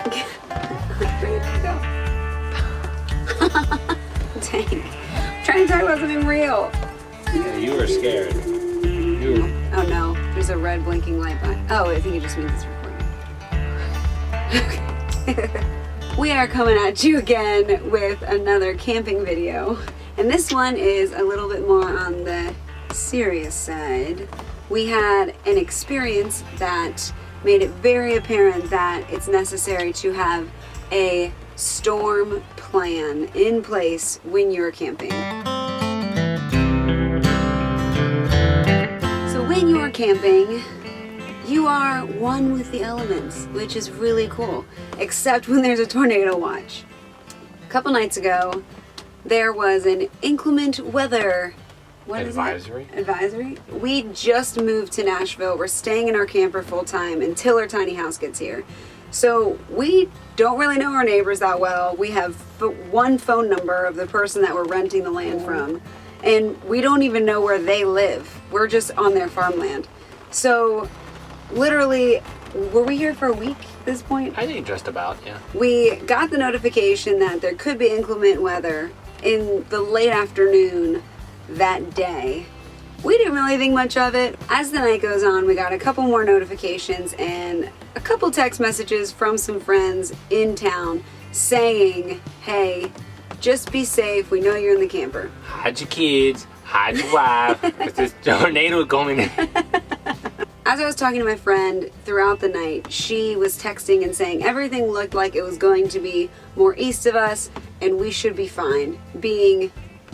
Where did it go? Dang. I'm trying to talk about something real. Yeah, you were scared. Oh no, there's a red blinking light behind. Oh, I think it just means it's recording. Okay. We are coming at you again with another camping video. And this one is a little bit more on the serious side. We had an experience that made it very apparent that it's necessary to have a storm plan in place when you're camping. So when you're camping, you are one with the elements, which is really cool, except when there's a tornado watch. A couple nights ago, there was an inclement weather advisory. We just moved to Nashville. We're staying in our camper full time until our tiny house gets here. So we don't really know our neighbors that well. We have one phone number of the person that we're renting the land from, and we don't even know where they live. We're just on their farmland. So literally, were we here for a week at this point? I think just about, yeah. We got the notification that there could be inclement weather in the late afternoon that day. We didn't really think much of it. As the night goes on, we got a couple more notifications and a couple text messages from some friends in town saying, hey, just be safe. We know you're in the camper. Hide your kids, hide your wife, because this tornado coming in. As I was talking to my friend throughout the night, she was texting and saying everything looked like it was going to be more east of us and we should be fine, being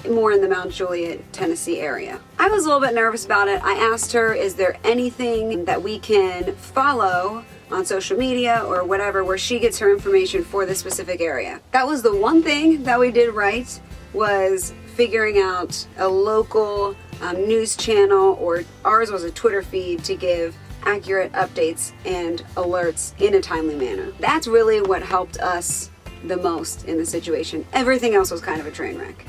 more in the Mount Juliet, Tennessee area. I was a little bit nervous about it. I asked her, is there anything that we can follow on social media or whatever where she gets her information for this specific area? That was the one thing that we did right, was figuring out a local news channel, or ours was a Twitter feed to give accurate updates and alerts in a timely manner. That's really what helped us the most in the situation. Everything else was kind of a train wreck.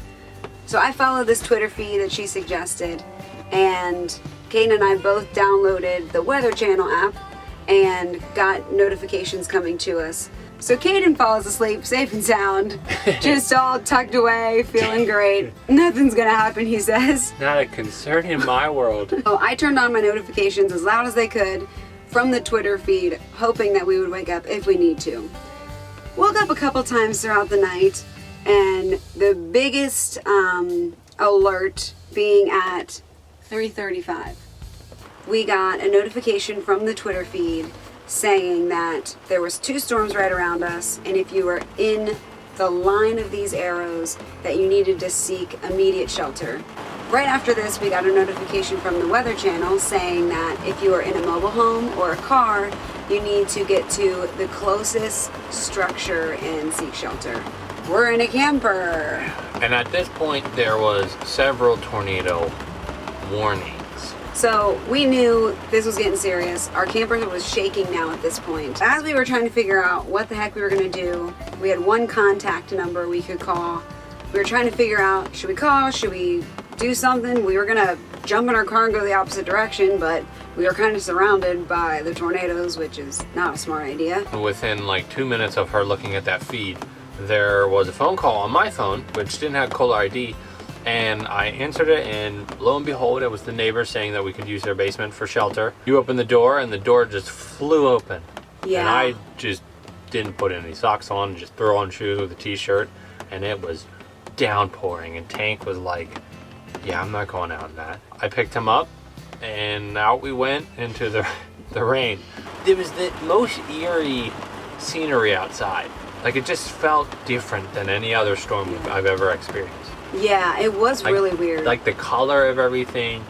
So I followed this Twitter feed that she suggested, and Kaden and I both downloaded the Weather Channel app and got notifications coming to us. So Kaden falls asleep safe and sound, just all tucked away, feeling great. Nothing's gonna happen, he says. Not a concern in my world. So I turned on my notifications as loud as they could from the Twitter feed, hoping that we would wake up if we need to. Woke up a couple times throughout the night, and the biggest alert being at 3:35. We got a notification from the Twitter feed saying that there was 2 storms right around us, and if you were in the line of these arrows, that you needed to seek immediate shelter. Right after this, we got a notification from the Weather Channel saying that if you are in a mobile home or a car, you need to get to the closest structure and seek shelter. We're in a camper. And at this point, there was several tornado warnings. So we knew this was getting serious. Our camper was shaking now at this point. As we were trying to figure out what the heck we were gonna do, we had one contact number we could call. We were trying to figure out, should we call, should we do something? We were gonna jump in our car and go the opposite direction, but we were kind of surrounded by the tornadoes, which is not a smart idea. Within like 2 minutes of her looking at that feed, there was a phone call on my phone, which didn't have caller ID, and I answered it, and lo and behold, it was the neighbor saying that we could use their basement for shelter. You open the door, and the door just flew open. Yeah. And I just didn't put any socks on, just throw on shoes with a t-shirt, and it was downpouring, and Tank was like, yeah, I'm not going out in that. I picked him up, and out we went into the rain. It was the most eerie scenery outside. Like, it just felt different than any other storm I've ever experienced. Yeah, it was really weird. Like the color of everything,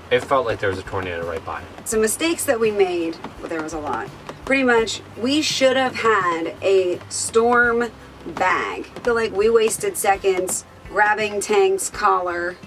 it felt like there was a tornado right by it. Some mistakes that we made, well, there was a lot. Pretty much, we should have had a storm bag. I feel like we wasted seconds grabbing Tank's collar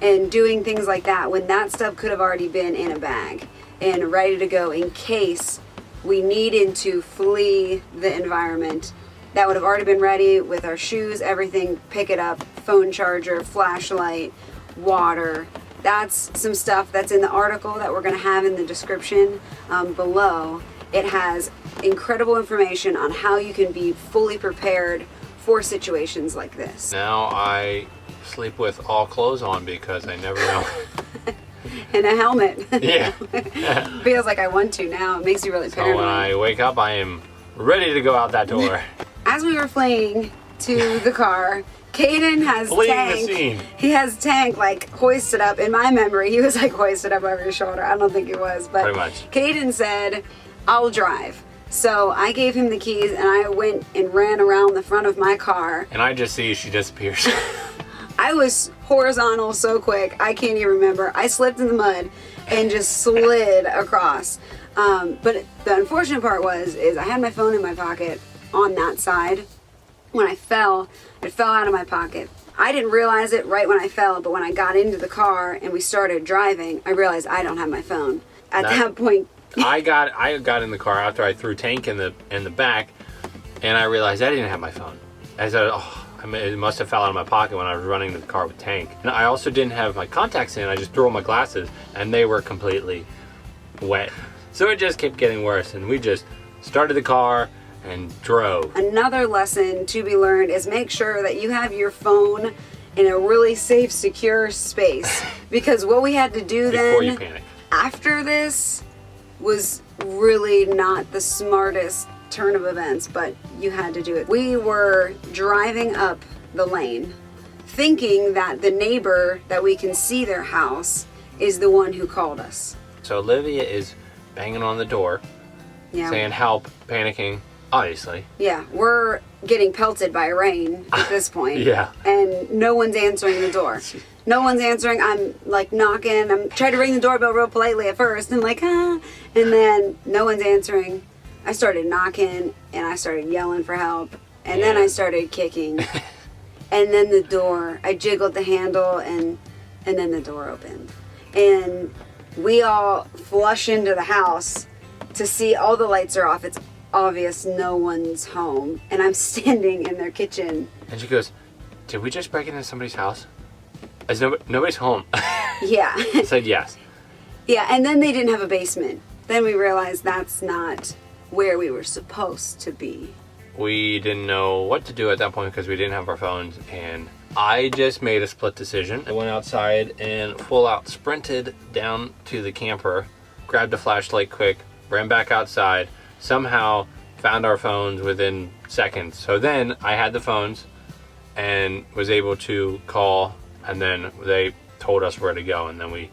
and doing things like that when that stuff could have already been in a bag and ready to go in case we needed to flee the environment. That would have already been ready with our shoes, everything, pick it up, phone charger, flashlight, water. That's some stuff that's in the article that we're going to have in the description below. It has incredible information on how you can be fully prepared for situations like this. Now I sleep with all clothes on because I never know. And a helmet. Yeah. Feels like I want to now. It makes you really So paranoid. when I wake up, I am ready to go out that door. As we were fleeing to the car, Caden has Fleeing Tank. the scene. He has Tank like hoisted up. In my memory, he was like hoisted up over his shoulder. I don't think he was, but Pretty much. Caden said, "I'll drive." So I gave him the keys and I went and ran around the front of my car. And I just see she disappears. I was horizontal so quick, I can't even remember. I slipped in the mud and just slid across. But the unfortunate part is I had my phone in my pocket on that side. When I fell, it fell out of my pocket. I didn't realize it right when I fell, but when I got into the car and we started driving, I realized I don't have my phone. At that point, I got in the car after I threw Tank in the back, and I realized I didn't have my phone. I said, it must have fell out of my pocket when I was running to the car with Tank. And I also didn't have my contacts in. I just threw on my glasses, and they were completely wet. So it just kept getting worse, and we just started the car and drove. Another lesson to be learned is make sure that you have your phone in a really safe, secure space. Because what we had to do Before you then, panic. after this, was really not the smartest turn of events, but you had to do it. We were driving up the lane, thinking that the neighbor that we can see their house is the one who called us. So Olivia is banging on the door, Yeah. saying help, panicking, obviously. Yeah, we're getting pelted by rain at this point. Yeah. And no one's answering the door. No one's answering. I'm like knocking. I'm trying to ring the doorbell real politely at first. I'm like, ah. And then no one's answering. I started knocking and I started yelling for help. And then I started kicking. And then the door, I jiggled the handle and then the door opened. And we all flush into the house to see all the lights are off. It's obvious no one's home. And I'm standing in their kitchen. And she goes, did we just break into somebody's house? Is nobody's home? Yeah. I said yes. Yeah, and then they didn't have a basement. Then we realized that's not where we were supposed to be. We didn't know what to do at that point because we didn't have our phones, and I just made a split decision. I went outside and full out sprinted down to the camper, grabbed a flashlight quick, ran back outside, somehow found our phones within seconds. So then I had the phones and was able to call, and then they told us where to go, and then we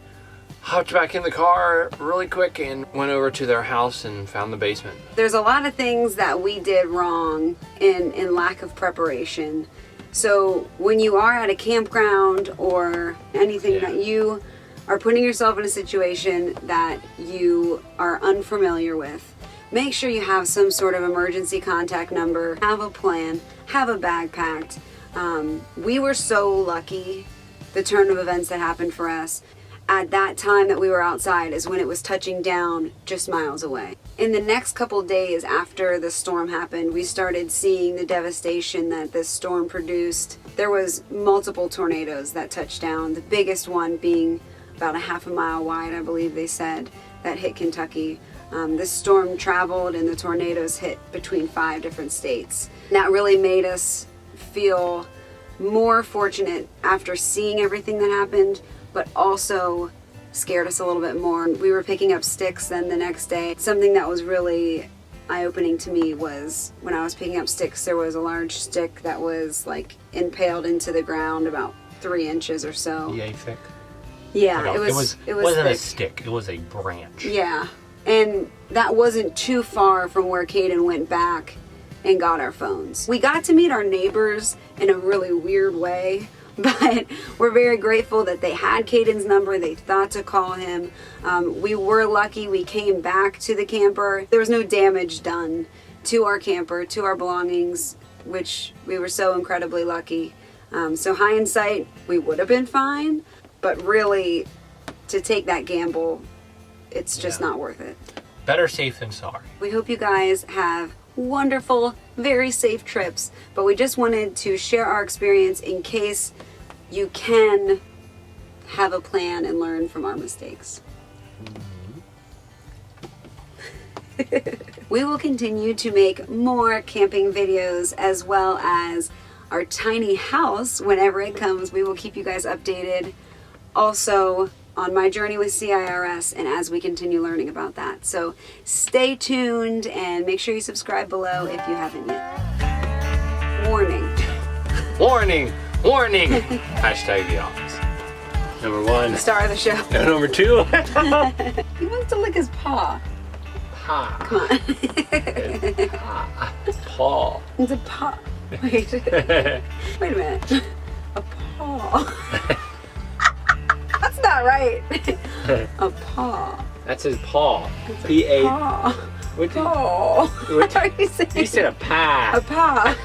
hopped back in the car really quick and went over to their house and found the basement. There's a lot of things that we did wrong in lack of preparation. So when you are at a campground or anything that you are putting yourself in a situation that you are unfamiliar with, make sure you have some sort of emergency contact number, have a plan, have a bag packed. We were so lucky, the turn of events that happened for us at that time that we were outside is when it was touching down just miles away. In the next couple days after the storm happened, we started seeing the devastation that this storm produced. There was multiple tornadoes that touched down, the biggest one being about a half a mile wide, I believe they said, that hit Kentucky. This storm traveled and the tornadoes hit between 5 different states. And that really made us feel more fortunate after seeing everything that happened, but also scared us a little bit more. We were picking up sticks then the next day. Something that was really eye-opening to me was when I was picking up sticks, there was a large stick that was like impaled into the ground about 3 inches or so. Yay thick? Yeah, it was wasn't thick. a stick, it was a branch. Yeah, and that wasn't too far from where Caden went back and got our phones. We got to meet our neighbors in a really weird way, but we're very grateful that they had Caden's number. They thought to call him. We were lucky we came back to the camper. There was no damage done to our camper, to our belongings, which we were so incredibly lucky. So hindsight, we would have been fine, but really to take that gamble, it's just not worth it. Better safe than sorry. We hope you guys have wonderful, very safe trips, but we just wanted to share our experience in case you can have a plan and learn from our mistakes. We will continue to make more camping videos as well as our tiny house. Whenever it comes, we will keep you guys updated. Also, on my journey with CIRS and as we continue learning about that. So stay tuned and make sure you subscribe below if you haven't yet. Warning. Warning! Warning! Hashtag The Office. Number 1. Star of the show. And number 2. He wants to lick his paw. Pa. Come on. Pa. Paul. It's a paw. Wait. Wait a minute. A paw. That's not right. A paw. That's his paw. It's a P-A. paw. What did- Paw. what- What are you saying? You said a pie. A paw.